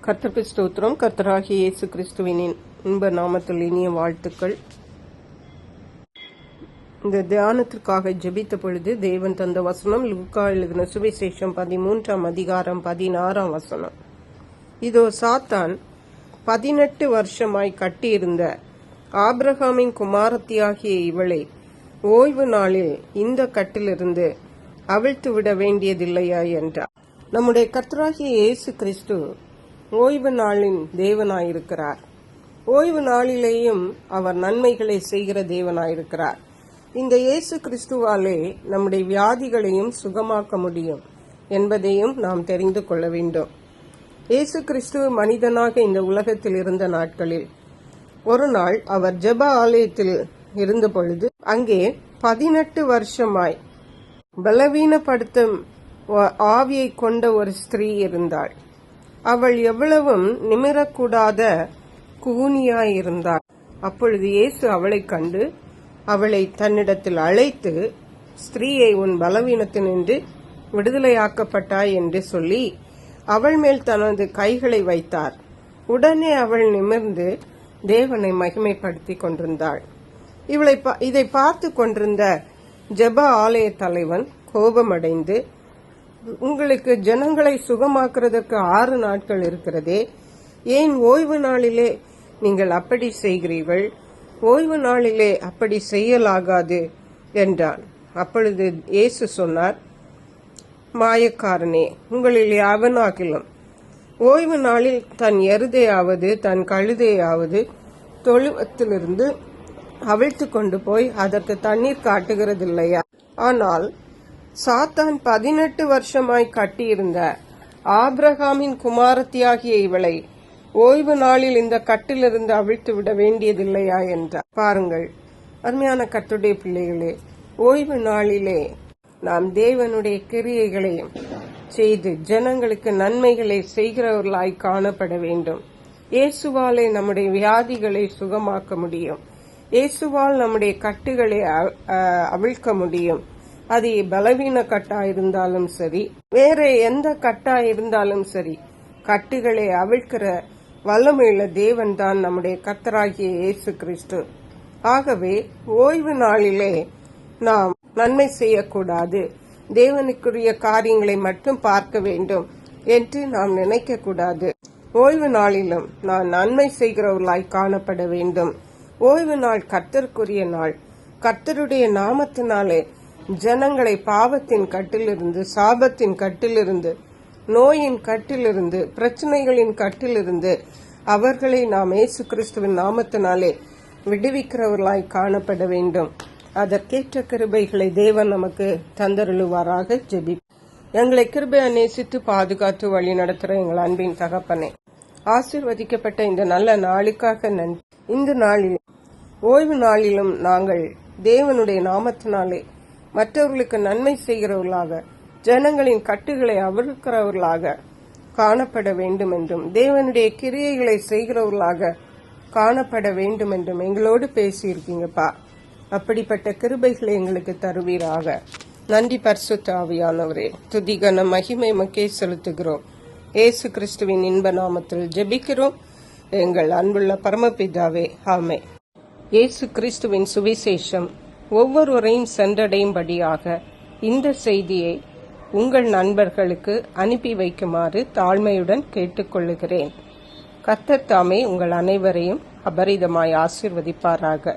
கர்த்தருக்கு ஸ்தோத்திரம். கர்த்தராகிய இயேசு கிறிஸ்துவின் இன்ப நாமத்தில் இனிய வாழ்த்துக்கள். இந்த தியானத்திற்காக ஜெபித்த பொழுது தேவன் தந்த வசனம் லூக்கா எழுதின சுவிசேஷம் 13ஆம் அதிகாரம் 16ஆம் வசனம். இதோ சாத்தான் 18 வருஷமாய் கட்டியிருந்த ஆபிரகாமின் குமாரத்தியாகிய இவளை ஓய்வு நாளில் இந்த கட்டிலிருந்து அவிழ்த்து விட வேண்டியதில்லையா என்றார். நம்முடைய கர்த்தராகிய இயேசு கிறிஸ்து ஓய்வு நாளின் தேவனாயிருக்கிறார். ஓய்வு நாளிலேயும் அவர் நன்மைகளை செய்கிற தேவனாயிருக்கிறார். இந்த இயேசு கிறிஸ்துவாலே நம்முடைய வியாதிகளையும் சுகமாக்க முடியும் என்பதையும் நாம் தெரிந்து கொள்ள வேண்டும். இயேசு கிறிஸ்து மனிதனாக இந்த உலகத்தில் இருந்த நாட்களில் ஒரு நாள் அவர் ஜெப ஆலயத்தில் இருந்த பொழுது அங்கே 18 வருஷமாய் பலவீனப்படுத்தும் ஆவியை கொண்ட ஒரு ஸ்திரீ இருந்தாள். அவள் எவ்வளவும் நிமிரக்கூடாத கூனியாயிருந்தாள். அப்பொழுது இயேசு அவளை கண்டு அவளை தன்னிடத்தில் அழைத்து, ஸ்திரீயை, உன் பலவீனத்தினின்று விடுதலையாக்கப்பட்டாய் என்று சொல்லி அவள் மேல் தனது கைகளை வைத்தார். உடனே அவள் நிமிர்ந்து தேவனை மகிமைப்படுத்தி கொண்டிருந்தாள். இதை பார்த்து கொண்டிருந்த ஜெப ஆலய தலைவன் கோபமடைந்து, உங்களுக்கு ஜனங்களை சுகமாக்குறதற்கு 6 நாட்கள் இருக்கிறதே, ஏன் ஓய்வு நாளிலே நீங்கள் அப்படி செய்கிறீர்கள்? ஓய்வு நாளிலே அப்படி செய்யலாகாது என்றான். அப்பொழுது இயேசு சொன்னார், மாயக்காரனே, உங்களில் எவனாகிலும் ஓய்வு நாளில் தன் எருதையாவது தன் கழுதையாவது தொழுவத்திலிருந்து அவிழ்த்து கொண்டு போய் அதற்கு தண்ணீர் காட்டுகிறதில்லையா? ஆனால் சாத்தான் 18 வருஷமாய் கட்டியிருந்த ஆபிரகாமின் குமாரத்தியாகிய இவளை ஓய்வு நாளில் இந்த கட்டிலிருந்து அவிழ்த்து விட வேண்டியதில்லையா என்றார். பாருங்கள், அருமையான கர்த்தருடைய பிள்ளைகளே, ஓய்வு நாளிலே நாம் தேவனுடைய கிரியைகளையும் செய்து ஜனங்களுக்கு நன்மைகளை செய்கிறவர்களாய் காணப்பட வேண்டும். இயேசுவாலே நம்முடைய வியாதிகளை சுகமாக்க முடியும். இயேசுவால் நம்முடைய கட்டுகளை அவிழ்க்க முடியும். அது பலவீன கட்டா இருந்தாலும் சரி, வேற எந்த கட்டா இருந்தாலும் சரி, கட்டுகளை அவிழ்க்கிற வல்லமையுள்ள தேவன் தான் நம்முடைய கர்த்தராகிய இயேசு கிறிஸ்து. ஆகவே ஓய்வு நாளிலே நாம் நன்மை செய்யக்கூடாது, தேவனுக்குரிய காரியங்களை மட்டும் பார்க்க வேண்டும் என்று நாம் நினைக்க கூடாது. ஓய்வு நாளிலும் நான் நன்மை செய்கிறவர்களாய் காணப்பட வேண்டும். ஓய்வு நாள் கர்த்தருக்குரிய நாள். கர்த்தருடைய நாமத்தினாலே ஜனங்களை பாவத்தின் கட்டிலிருந்து, சாபத்தின் கட்டிலிருந்து, நோயின் கட்டிலிருந்து, பிரச்சனைகளின் கட்டிலிருந்து அவர்களை நாம் இயேசு கிறிஸ்துவின் நாமத்தினாலே விடுவிக்கிறவர்களாய் காணப்பட வேண்டும். அதற்கேற்ற கிருபைகளை தேவன் நமக்கு தந்தருளுவாராக. ஜெபி. எங்களை கிருபையை நேசித்து பாதுகாத்து வழி நடத்துகிற எங்கள் அன்பின் தகப்பனே, ஆசீர்வதிக்கப்பட்ட இந்த நல்ல நாளுக்காக நன்றி. இந்த நாளில் ஓய்வு நாளிலும் நாங்கள் தேவனுடைய நாமத்தினாலே மற்றவர்களுக்கு நன்மை செய்கிறவர்களாக, ஜனங்களின் கட்டுகளை அவிழ்க்கிறவர்களாக காணப்பட வேண்டும் என்றும், தேவனுடைய கிரியைகளை செய்கிறவர்களாக காணப்பட வேண்டும் என்றும் எங்களோடு பேசியிருக்கீங்கப்பா. அப்படிப்பட்ட கிருபைகளை எங்களுக்கு தருவீராக. நன்றி பரிசுத்த ஆவியானவரே. துதிகன மகிமை மக்கே செலுத்துகிறோம். இயேசு கிறிஸ்துவின் இன்ப நாமத்தில் ஜெபிக்கிறோம் எங்கள் அன்புள்ள பரமபிதாவே, ஆமென். இயேசு கிறிஸ்துவின் சுவிசேஷம் ஒவ்வொருவரையும் சென்றடையும்படியாக இந்த செய்தியை உங்கள் நண்பர்களுக்கு அனுப்பி வைக்குமாறு தாழ்மையுடன் கேட்டுக்கொள்கிறேன். கர்த்தர் தாமே உங்கள் அனைவரையும் அபரிதமாய் ஆசீர்வதிப்பாராக.